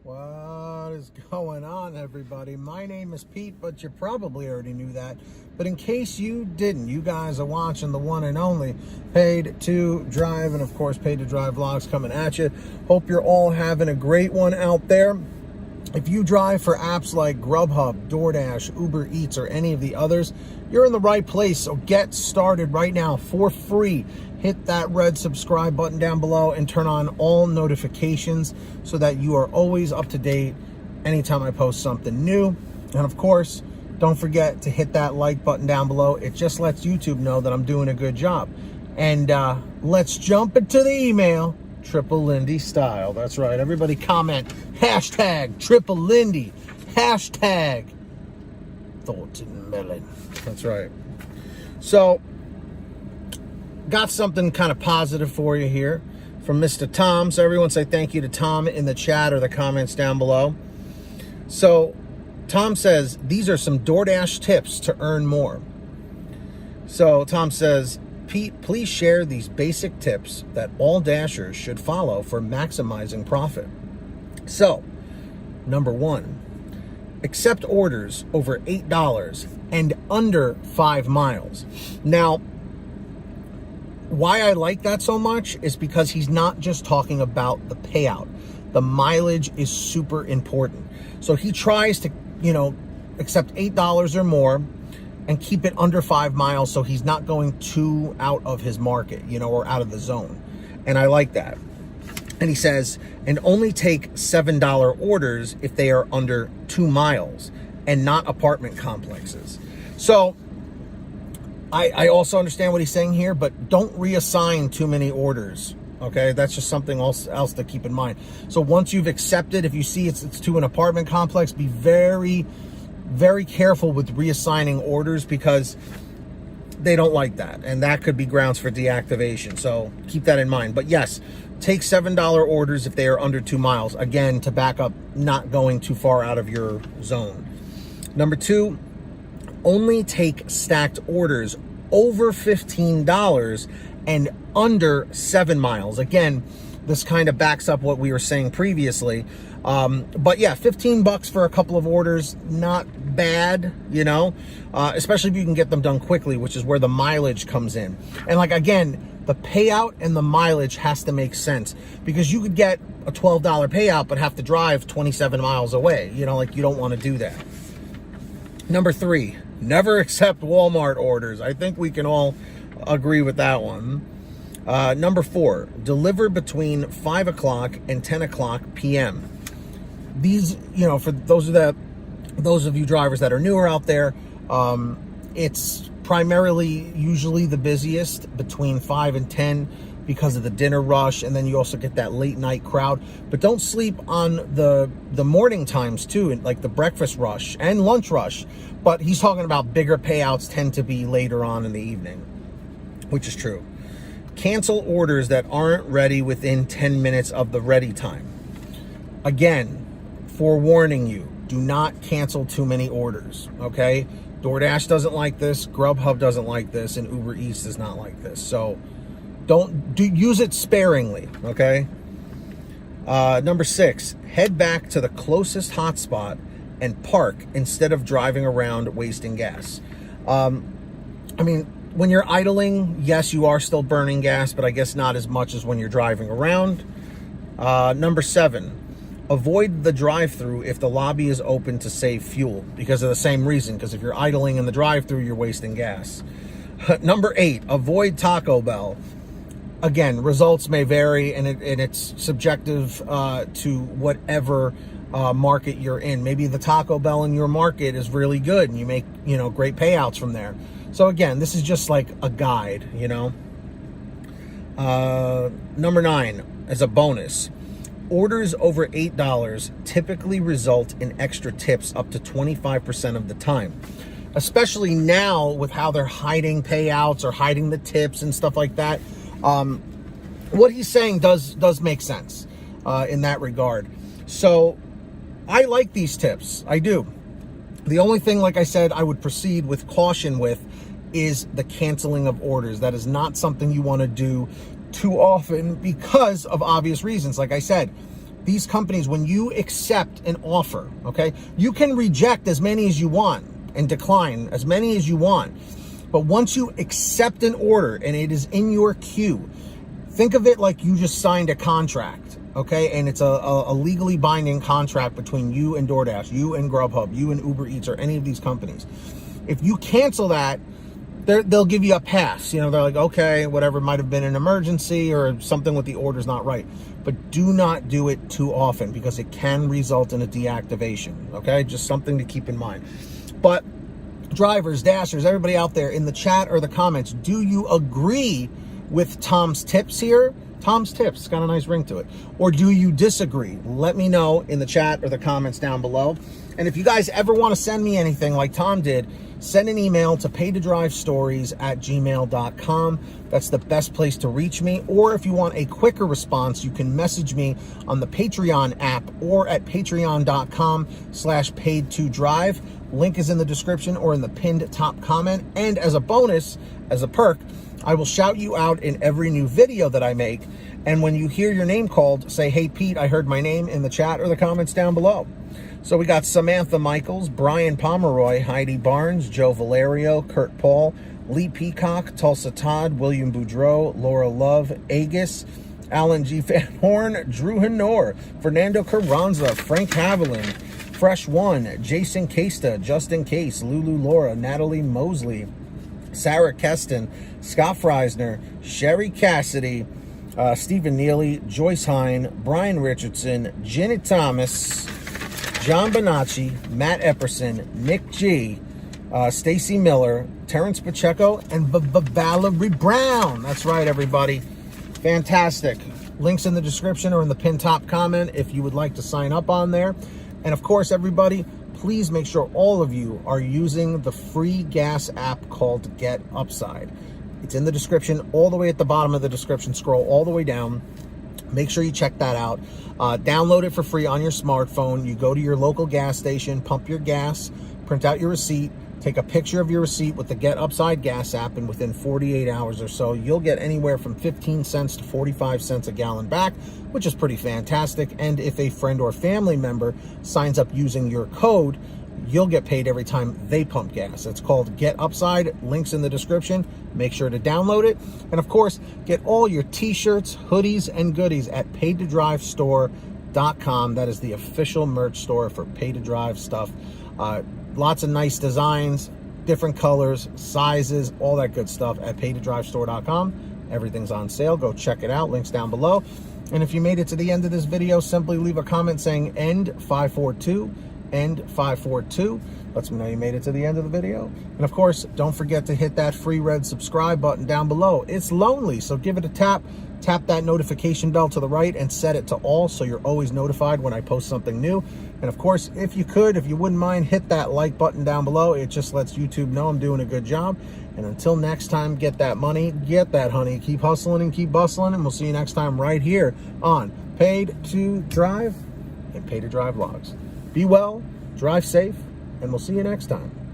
What is going on, everybody? My name is Pete, but you probably already knew that. But in case you didn't, you guys are watching the one and only Paid to Drive, and of course, Paid to Drive vlogs coming at you. Hope you're all having a great one out there. If you drive for apps like Grubhub, Doordash, Uber Eats, or any of the others, you're in the right place. So get started right now for free. Hit that red subscribe button down below and turn on all notifications so that you are always up to date anytime I post something new. And of course, don't forget to hit that like button down below. It just lets YouTube know that I'm doing a good job. And let's jump into the email, Triple Lindy style. That's right. Everybody comment, hashtag Triple Lindy, hashtag Thornton Melon. That's right. So, got something kind of positive for you here from Mr. Tom. So everyone say thank you to Tom in the chat or the comments down below. So Tom says, these are some DoorDash tips to earn more. So Tom says, Pete, please share these basic tips that all Dashers should follow for maximizing profit. So, number one, accept orders over $8 and under 5 miles. Now, why I like that so much is because he's not just talking about the payout. The mileage is super important. So he tries to, accept $8 or more and keep it under 5 miles so he's not going too out of his market, or out of the zone. And I like that. And he says, and only take $7 orders if they are under 2 miles and not apartment complexes. So I also understand what he's saying here, but don't reassign too many orders, okay? That's just something else to keep in mind. So once you've accepted, if you see it's to an apartment complex, be very, very careful with reassigning orders because they don't like that, and that could be grounds for deactivation. So keep that in mind. But yes, take $7 orders if they are under 2 miles. Again, to back up not going too far out of your zone. Number two, only take stacked orders over $15 and under 7 miles. Again, this kind of backs up what we were saying previously. But yeah, $15 for a couple of orders, not bad, especially if you can get them done quickly, which is where the mileage comes in. And again, the payout and the mileage has to make sense because you could get a $12 payout, but have to drive 27 miles away. You don't want to do that. Number three, never accept Walmart orders. I think we can all agree with that one. Number four, deliver between 5 o'clock and 10 o'clock p.m. These, for those of you drivers that are newer out there, it's primarily usually the busiest between 5 and 10 because of the dinner rush, and then you also get that late night crowd. But don't sleep on the morning times too, like the breakfast rush and lunch rush. But he's talking about bigger payouts tend to be later on in the evening, which is true. Cancel orders that aren't ready within 10 minutes of the ready time. Again, forewarning you, do not cancel too many orders, okay? DoorDash doesn't like this, Grubhub doesn't like this, and Uber Eats does not like this. So use it sparingly, okay? Number six, head back to the closest hotspot and park instead of driving around wasting gas. When you're idling, yes, you are still burning gas, but I guess not as much as when you're driving around. Number seven, avoid the drive-thru if the lobby is open to save fuel because of the same reason, because if you're idling in the drive-thru, you're wasting gas. Number eight, avoid Taco Bell. Again, results may vary, and it's subjective to whatever market you're in. Maybe the Taco Bell in your market is really good, and you make great payouts from there. So again, this is just like a guide, Number nine, as a bonus, orders over $8 typically result in extra tips up to 25% of the time. Especially now with how they're hiding payouts or hiding the tips and stuff like that. What he's saying does make sense in that regard. So I like these tips. I do. The only thing, like I said, I would proceed with caution with is the canceling of orders. That is not something you want to do too often because of obvious reasons. Like I said, these companies, when you accept an offer, okay, you can reject as many as you want and decline as many as you want. But once you accept an order and it is in your queue, think of it like you just signed a contract, okay? And it's a legally binding contract between you and DoorDash, you and Grubhub, you and Uber Eats, or any of these companies. If you cancel that, they'll give you a pass. You know, they're like, okay, whatever, might have been an emergency or something with the order's not right. But do not do it too often because it can result in a deactivation, okay? Just something to keep in mind. But drivers, dashers, everybody out there in the chat or the comments, do you agree with Tom's tips here? Tom's tips, got a nice ring to it. Or do you disagree? Let me know in the chat or the comments down below. And if you guys ever want to send me anything like Tom did, send an email to paydrivestories@gmail.com. That's the best place to reach me. Or if you want a quicker response, you can message me on the Patreon app or at patreon.com/paid2drive. Link is in the description or in the pinned top comment. And as a bonus, as a perk, I will shout you out in every new video that I make. And when you hear your name called, say, hey, Pete, I heard my name in the chat or the comments down below. So we got Samantha Mikles, Brian Pomeroy, Heidi Barnes, Joe Valerio, Kurt Paul, Lee Peacock, Tulsa Todd, William Boudreau, Laura Love, Agus, Alan G. Van Horn, Drew Hanor, Fernando Carranza, Frank Haviland, Fresh One, Jason Casta, Justin Case, Lulu Laura, Natalie Mosley, Sarah Keston, Scott Freisner, Sherry Cassidy, Stephen Neely, Joyce Hine, Brian Richardson, Jenny Thomas, John Bonacci, Matt Epperson, Nick G, Stacy Miller, Terrence Pacheco, and Valerie Brown. That's right, everybody. Fantastic. Links in the description or in the pinned top comment if you would like to sign up on there. And of course, everybody, please make sure all of you are using the free gas app called Get Upside. It's in the description, all the way at the bottom of the description. Scroll all the way down. Make sure you check that out. Download it for free on your smartphone. You go to your local gas station, pump your gas, print out your receipt, take a picture of your receipt with the Get Upside gas app, and within 48 hours or so, you'll get anywhere from 15 cents to 45 cents a gallon back, which is pretty fantastic. And if a friend or family member signs up using your code, you'll get paid every time they pump gas. It's called Get Upside. Links in the description. Make sure to download it. And of course, get all your t-shirts, hoodies, and goodies at paydtodrivestore.com. That is the official merch store for Pay to Drive stuff. Lots of nice designs, different colors, sizes, all that good stuff at paydtodrivestore.com. Everything's on sale. Go check it out. Links down below. And if you made it to the end of this video, simply leave a comment saying end 542. End 542. Lets me know you made it to the end of the video. And of course, don't forget to hit that free red subscribe button down below. It's lonely, so give it a tap. Tap that notification bell to the right and set it to all so you're always notified when I post something new. And of course, if you wouldn't mind, hit that like button down below. It just lets YouTube know I'm doing a good job. And until next time, get that money, get that honey. Keep hustling and keep bustling, and we'll see you next time right here on Paid to Drive and Pay to Drive Vlogs. Be well, drive safe, and we'll see you next time.